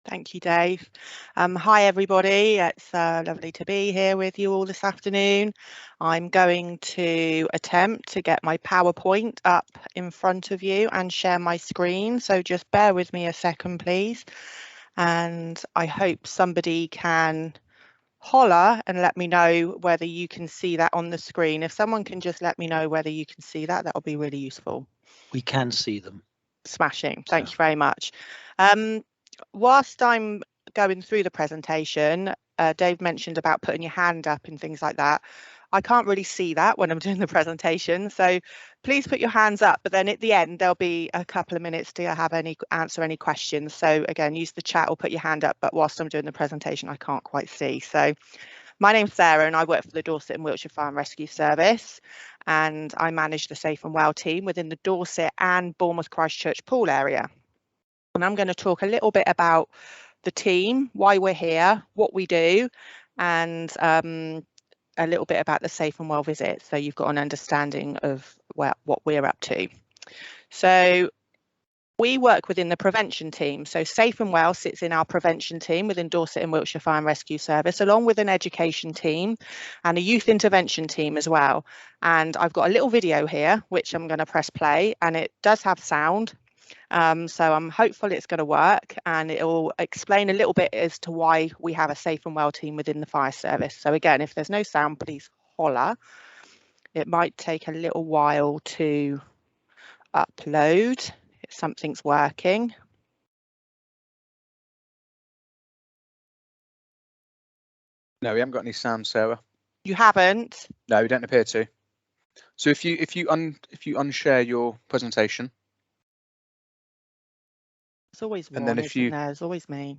Thank you, Dave. Hi, everybody. It's lovely to be here with you all this afternoon. I'm going to attempt to get my PowerPoint up in front of you and share my screen. So just bear with me a second, please. And I hope somebody can holler and let me know whether you can see that on the screen. If someone can just let me know whether you can see that, that'll be really useful. We can see them. Smashing. Thank you very much. Whilst I'm going through the presentation, Dave mentioned about putting your hand up and things like that. I can't really see that when I'm doing the presentation, so please put your hands up, but then at the end there'll be a couple of minutes to answer any questions. So again, use the chat or put your hand up, but whilst I'm doing the presentation I can't quite see. So my name's Sarah and I work for the Dorset and Wiltshire Fire and Rescue Service, and I manage the Safe and Well team within the Dorset and Bournemouth Christchurch Pool area. And I'm going to talk a little bit about the team, why we're here, what we do, and a little bit about the Safe and Well visit, so you've got an understanding of what we're up to. So we work within the prevention team. So Safe and Well sits in our prevention team within Dorset and Wiltshire Fire and Rescue Service, along with an education team and a youth intervention team as well. And I've got a little video here, which I'm going to press play, and it does have sound. So I'm hopeful it's going to work, and it will explain a little bit as to why we have a Safe and Well team within the fire service. So again, if there's no sound, please holler. It might take a little while to upload if something's working. No, we haven't got any sound, Sarah. You haven't? No, we don't appear to. So if you unshare your presentation. It's always one, and then if you, there's always me.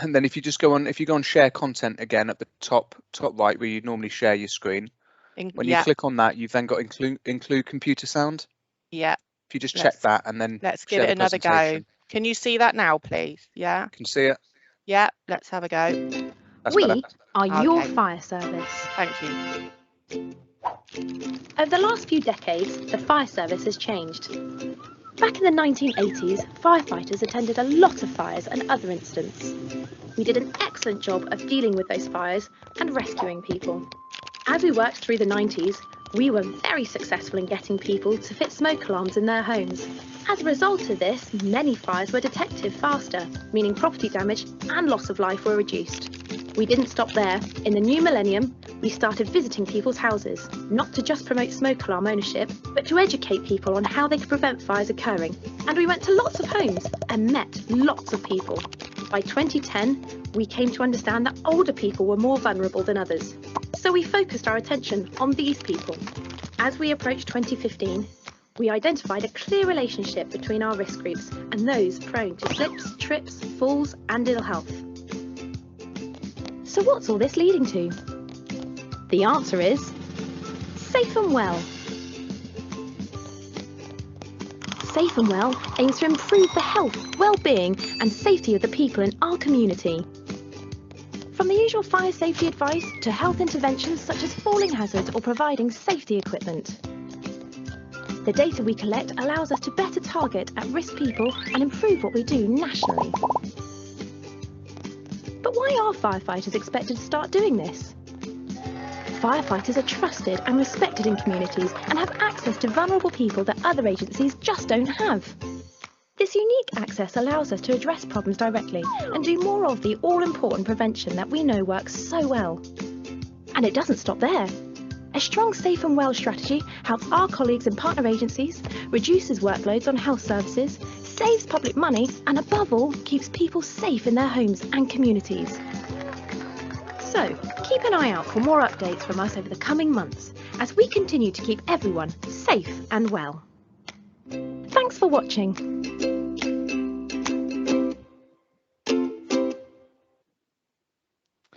And then if you just go on share content again at the top right where you normally share your screen. When you click on that, you've then got include computer sound. Yeah. If you just check that and then let's give it another go. Can you see that now, please? Yeah. Can see it. Yeah. Let's have a go. That's we better. are your fire service. Thank you. Over the last few decades, the fire service has changed. Back in the 1980s, firefighters attended a lot of fires and other incidents. We did an excellent job of dealing with those fires and rescuing people. As we worked through the 90s, we were very successful in getting people to fit smoke alarms in their homes. As a result of this, many fires were detected faster, meaning property damage and loss of life were reduced. We didn't stop there. In the new millennium, we started visiting people's houses, not to just promote smoke alarm ownership, but to educate people on how they could prevent fires occurring. And we went to lots of homes and met lots of people. By 2010, we came to understand that older people were more vulnerable than others. So we focused our attention on these people. As we approached 2015, we identified a clear relationship between our risk groups and those prone to slips, trips, falls and ill health. So what's all this leading to? The answer is Safe and Well. Safe and Well aims to improve the health, well-being and safety of the people in our community. From the usual fire safety advice to health interventions such as falling hazards or providing safety equipment. The data we collect allows us to better target at-risk people and improve what we do nationally. But why are firefighters expected to start doing this? Firefighters are trusted and respected in communities and have access to vulnerable people that other agencies just don't have. This unique access allows us to address problems directly and do more of the all-important prevention that we know works so well. And it doesn't stop there. A strong Safe and Well strategy helps our colleagues in partner agencies, reduces workloads on health services, saves public money and above all keeps people safe in their homes and communities. So keep an eye out for more updates from us over the coming months as we continue to keep everyone safe and well. Thanks for watching.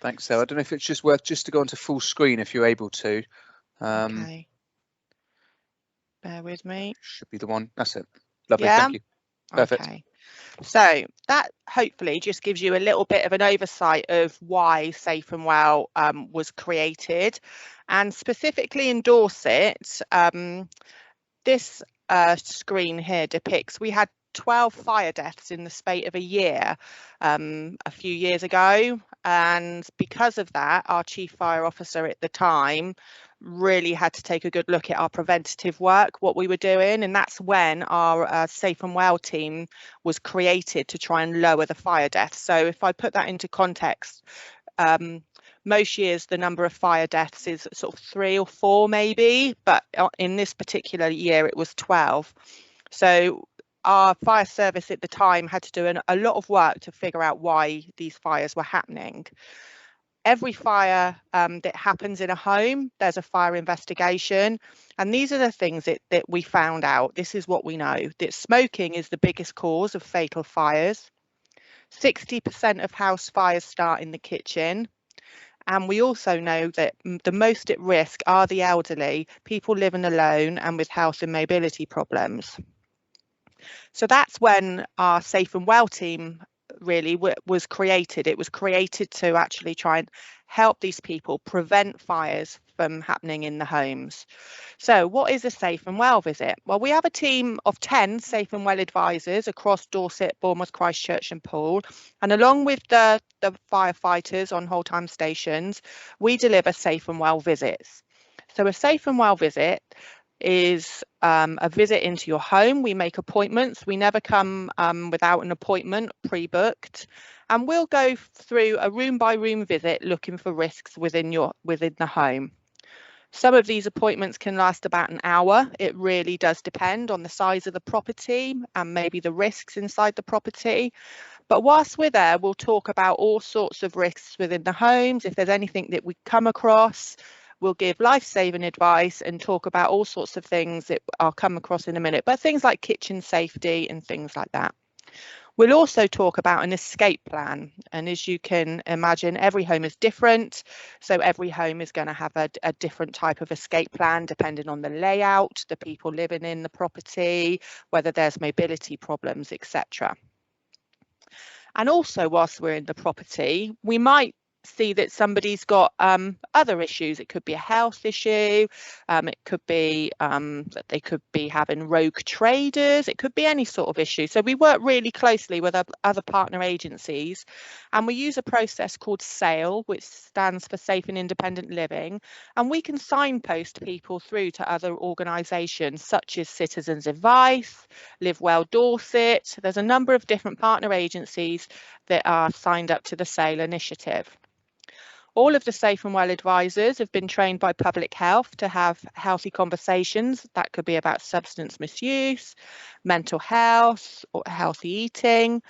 Thanks, Sarah. I don't know if it's just worth to go onto full screen if you're able to. Okay. Bear with me. Should be the one. That's it. Lovely. Yeah? Thank you. Perfect. Okay. So that hopefully just gives you a little bit of an oversight of why Safe and Well was created, and specifically in Dorset. This screen here depicts we had 12 fire deaths in the space of a year a few years ago, and because of that, our chief fire officer at the time really had to take a good look at our preventative work, what we were doing, and that's when our Safe and Well team was created to try and lower the fire deaths. So if I put that into context, most years the number of fire deaths is sort of 3 or 4 maybe, but in this particular year it was 12. So our fire service at the time had to do a lot of work to figure out why these fires were happening. Every fire that happens in a home, there's a fire investigation, and these are the things that we found out. This is what we know, that smoking is the biggest cause of fatal fires. 60% of house fires start in the kitchen. And we also know that the most at risk are the elderly, people living alone and with health and mobility problems. So that's when our Safe and Well team really was created. It was created to actually try and help these people prevent fires from happening in the homes. So what is a Safe and Well visit? Well, we have a team of 10 Safe and Well advisors across Dorset, Bournemouth, Christchurch and Poole, and along with the firefighters on whole time stations, we deliver Safe and Well visits. So a Safe and Well visit is a visit into your home. We make appointments. We never come without an appointment pre-booked, and we'll go through a room by room visit looking for risks within the home. Some of these appointments can last about an hour. It really does depend on the size of the property and maybe the risks inside the property. But whilst we're there, we'll talk about all sorts of risks within the homes. If there's anything that we come across, we'll give life-saving advice and talk about all sorts of things that I'll come across in a minute, but things like kitchen safety and things like that. We'll also talk about an escape plan. And as you can imagine, every home is different. So every home is going to have a different type of escape plan, depending on the layout, the people living in the property, whether there's mobility problems, etc. And also, whilst we're in the property, we might see that somebody's got other issues. It could be a health issue, it could be that they could be having rogue traders, it could be any sort of issue. So we work really closely with other partner agencies, and we use a process called SAIL, which stands for Safe and Independent Living, and we can signpost people through to other organisations such as Citizens Advice, Live Well Dorset. There's a number of different partner agencies that are signed up to the SAIL initiative. All of the Safe and Well advisors have been trained by Public Health to have healthy conversations. That could be about substance misuse, mental health, or healthy eating.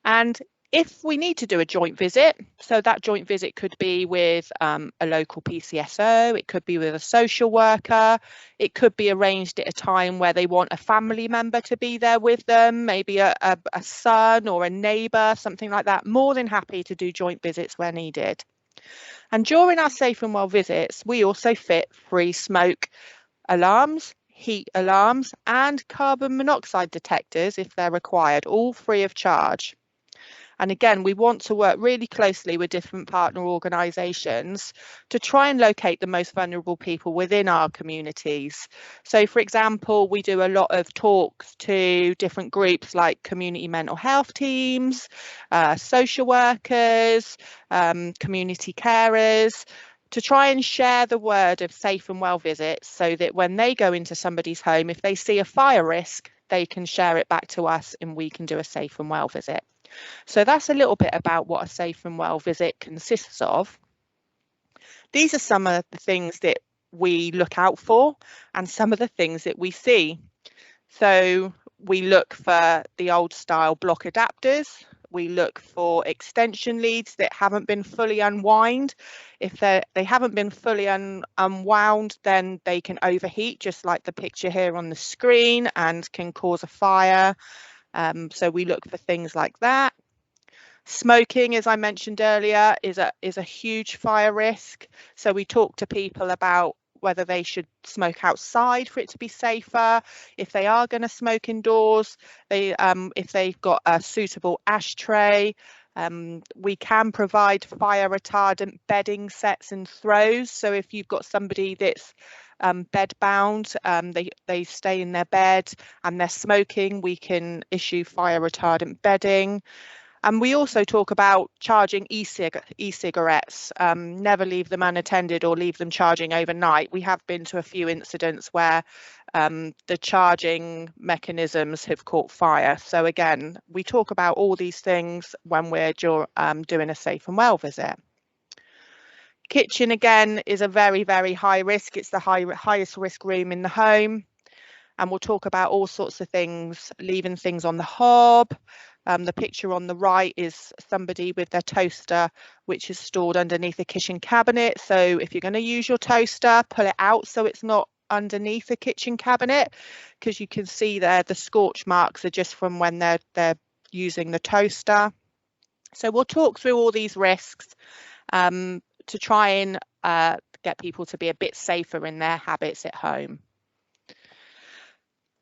And if we need to do a joint visit, so that joint visit could be with a local PCSO, it could be with a social worker, it could be arranged at a time where they want a family member to be there with them, maybe a son or a neighbour, something like that. More than happy to do joint visits where needed. And during our Safe and Well visits, we also fit free smoke alarms, heat alarms and carbon monoxide detectors if they're required, all free of charge. And again, we want to work really closely with different partner organisations to try and locate the most vulnerable people within our communities. So, for example, we do a lot of talks to different groups like community mental health teams, social workers, community carers, to try and share the word of Safe and Well visits so that when they go into somebody's home, if they see a fire risk, they can share it back to us and we can do a Safe and Well visit. So that's a little bit about what a Safe and Well visit consists of. These are some of the things that we look out for and some of the things that we see. So we look for the old style block adapters. We look for extension leads that haven't been fully unwound. If they haven't been fully unwound, then they can overheat, just like the picture here on the screen, and can cause a fire. So we look for things like that. Smoking, as I mentioned earlier, is a huge fire risk. So we talk to people about whether they should smoke outside for it to be safer. If they are going to smoke indoors, if they've got a suitable ashtray. We can provide fire retardant bedding sets and throws. So if you've got somebody that's bed bound, they stay in their bed and they're smoking, we can issue fire retardant bedding. And we also talk about charging e-cigarettes. Never leave them unattended or leave them charging overnight. We have been to a few incidents where the charging mechanisms have caught fire. So again, we talk about all these things when we're doing a safe and well visit. Kitchen again is a very, very high risk. It's the highest risk room in the home. And we'll talk about all sorts of things, leaving things on the hob. The picture on the right is somebody with their toaster, which is stored underneath a kitchen cabinet. So if you're going to use your toaster, pull it out so it's not underneath the kitchen cabinet, because you can see there the scorch marks are just from when they're using the toaster. So we'll talk through all these risks to try and get people to be a bit safer in their habits at home.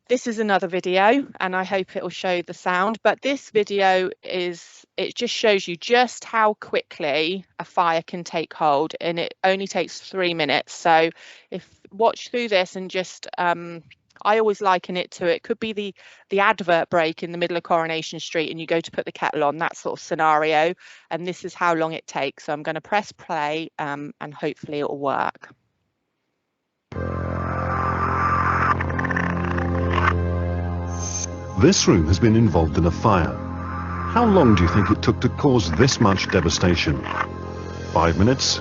This is another video, and I hope it will show the sound, but this video it just shows you just how quickly a fire can take hold, and it only takes 3 minutes. So watch through this and just I always liken it to, it could be the advert break in the middle of Coronation Street and you go to put the kettle on, that sort of scenario, and this is how long it takes. So I'm going to press play and hopefully it will work. This room has been involved in a fire. How long do you think it took to cause this much devastation? 5 minutes?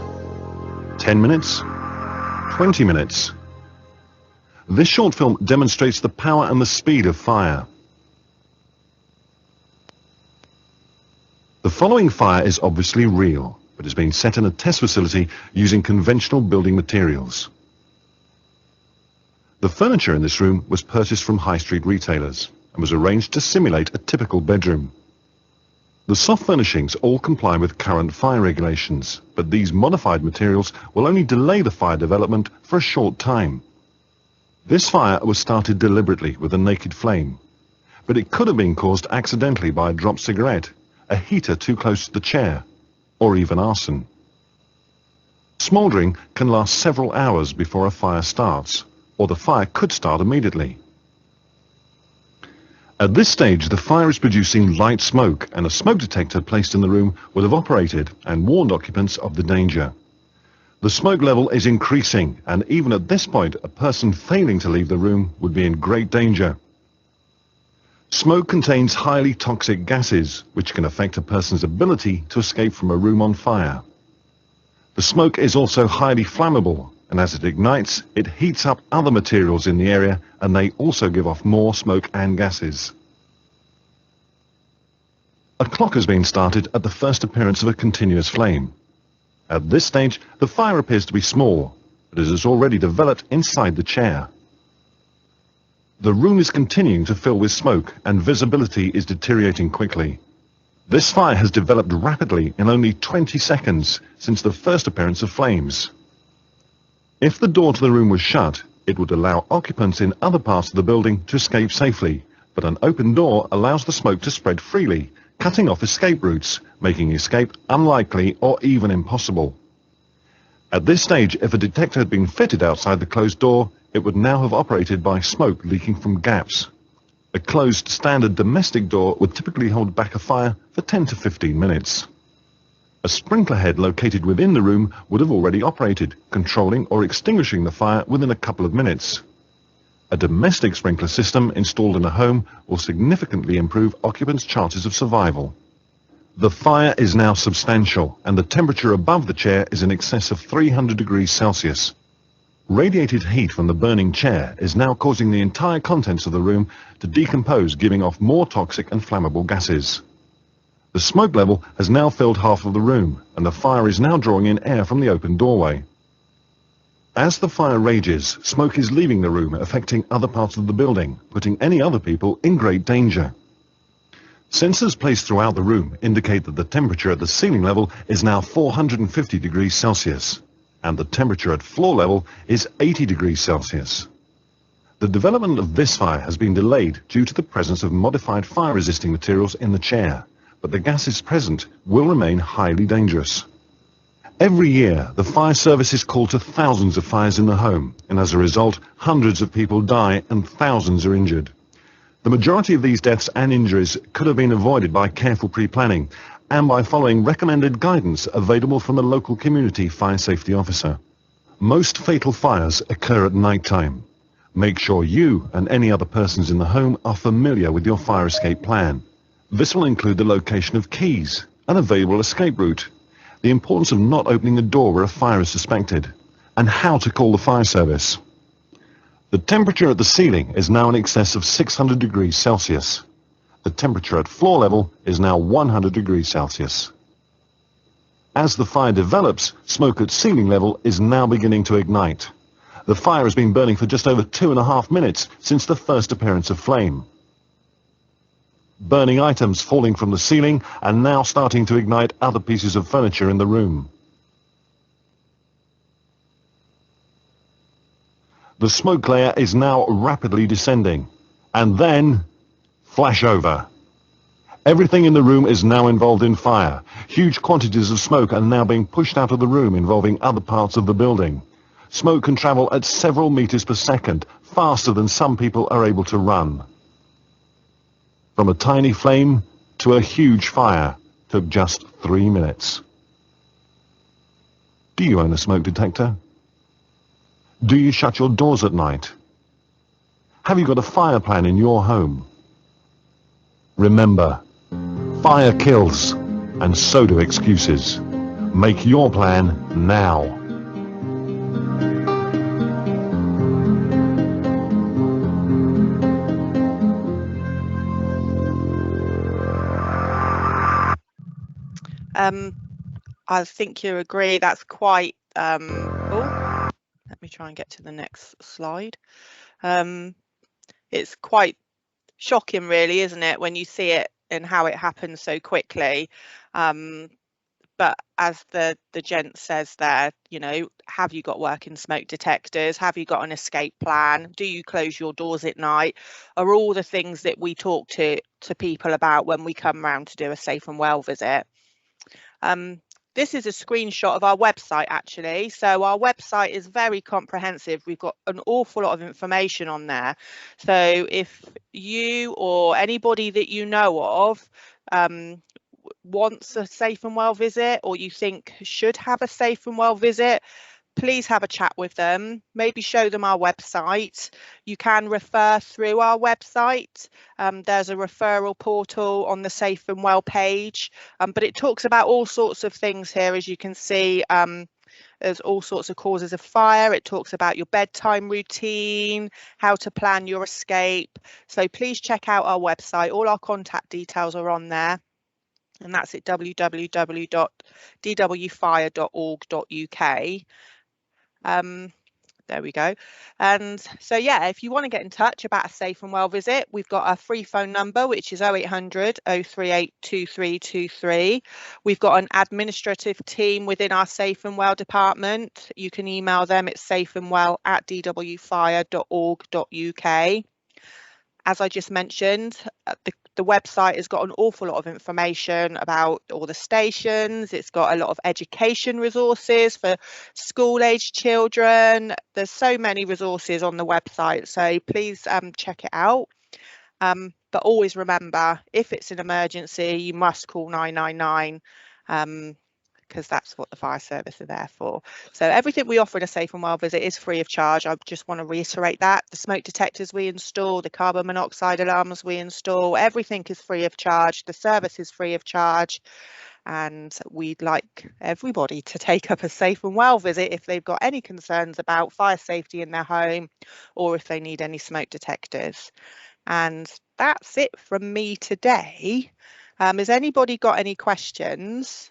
10 minutes? 20 minutes? This short film demonstrates the power and the speed of fire. The following fire is obviously real, but is being set in a test facility using conventional building materials. The furniture in this room was purchased from high street retailers and was arranged to simulate a typical bedroom. The soft furnishings all comply with current fire regulations, but these modified materials will only delay the fire development for a short time. This fire was started deliberately with a naked flame, but it could have been caused accidentally by a dropped cigarette, a heater too close to the chair, or even arson. Smouldering can last several hours before a fire starts, or the fire could start immediately. At this stage, the fire is producing light smoke, and a smoke detector placed in the room would have operated and warned occupants of the danger. The smoke level is increasing, and even at this point, a person failing to leave the room would be in great danger. Smoke contains highly toxic gases, which can affect a person's ability to escape from a room on fire. The smoke is also highly flammable, and as it ignites, it heats up other materials in the area, and they also give off more smoke and gases. A clock has been started at the first appearance of a continuous flame. At this stage, the fire appears to be small, but it has already developed inside the chair. The room is continuing to fill with smoke, and visibility is deteriorating quickly. This fire has developed rapidly in only 20 seconds since the first appearance of flames. If the door to the room was shut, it would allow occupants in other parts of the building to escape safely, but an open door allows the smoke to spread freely, cutting off escape routes, making escape unlikely or even impossible. At this stage, if a detector had been fitted outside the closed door, it would now have operated by smoke leaking from gaps. A closed standard domestic door would typically hold back a fire for 10 to 15 minutes. A sprinkler head located within the room would have already operated, controlling or extinguishing the fire within a couple of minutes. A domestic sprinkler system installed in a home will significantly improve occupants' chances of survival. The fire is now substantial, and the temperature above the chair is in excess of 300 degrees Celsius. Radiated heat from the burning chair is now causing the entire contents of the room to decompose, giving off more toxic and flammable gases. The smoke level has now filled half of the room, and the fire is now drawing in air from the open doorway. As the fire rages, smoke is leaving the room, affecting other parts of the building, putting any other people in great danger. Sensors placed throughout the room indicate that the temperature at the ceiling level is now 450 degrees Celsius, and the temperature at floor level is 80 degrees Celsius. The development of this fire has been delayed due to the presence of modified fire-resisting materials in the chair, but the gases present will remain highly dangerous. Every year, the fire service is called to thousands of fires in the home, and as a result, hundreds of people die and thousands are injured. The majority of these deaths and injuries could have been avoided by careful pre-planning and by following recommended guidance available from the local community fire safety officer. Most fatal fires occur at night time. Make sure you and any other persons in the home are familiar with your fire escape plan. This will include the location of keys, an available escape route, the importance of not opening a door where a fire is suspected, and how to call the fire service. The temperature at the ceiling is now in excess of 600 degrees Celsius. The temperature at floor level is now 100 degrees Celsius. As the fire develops, smoke at ceiling level is now beginning to ignite. The fire has been burning for just over 2.5 minutes since the first appearance of flame. Burning items falling from the ceiling and now starting to ignite other pieces of furniture in the room. The smoke layer is now rapidly descending, and then flashover. Everything in the room is now involved in fire. Huge quantities of smoke are now being pushed out of the room, involving other parts of the building. Smoke can travel at several meters per second, faster than some people are able to run. From a tiny flame to a huge fire took just 3 minutes. Do you own a smoke detector? Do you shut your doors at night? Have you got a fire plan in your home? Remember, fire kills, and so do excuses. Make your plan now. I think you agree that's quite, oh, let me try and get to the next slide. It's quite shocking really, isn't it, when you see it and how it happens so quickly. But as the gent says there, you know, have you got working smoke detectors? Have you got an escape plan? Do you close your doors at night? Are all the things that we talk to people about when we come round to do a safe and well visit. This is a screenshot of our website actually. So our website is very comprehensive. We've got an awful lot of information on there. So if you or anybody that you know of wants a safe and well visit, or you think should have a safe and well visit, please have a chat with them, maybe show them our website. You can refer through our website. There's a referral portal on the Safe and Well page, but it talks about all sorts of things here. As you can see, there's all sorts of causes of fire. It talks about your bedtime routine, how to plan your escape. So please check out our website. All our contact details are on there. And that's at www.dwfire.org.uk. There we go. And so yeah, if you want to get in touch about a safe and well visit, we've got a free phone number which is 0800 038 2323. We've got an administrative team within our safe and well department. You can email them at safeandwell@dwfire.org.uk. As I just mentioned, the website has got an awful lot of information about all the stations. It's got a lot of education resources for school-aged children. There's so many resources on the website, so please check it out. But always remember, if it's an emergency, you must call 999. Because that's what the fire service are there for. So everything we offer in a safe and well visit is free of charge. I just want to reiterate that. The smoke detectors we install, the carbon monoxide alarms we install, everything is free of charge. The service is free of charge. And we'd like everybody to take up a safe and well visit if they've got any concerns about fire safety in their home, or if they need any smoke detectors. And that's it from me today. Has anybody got any questions?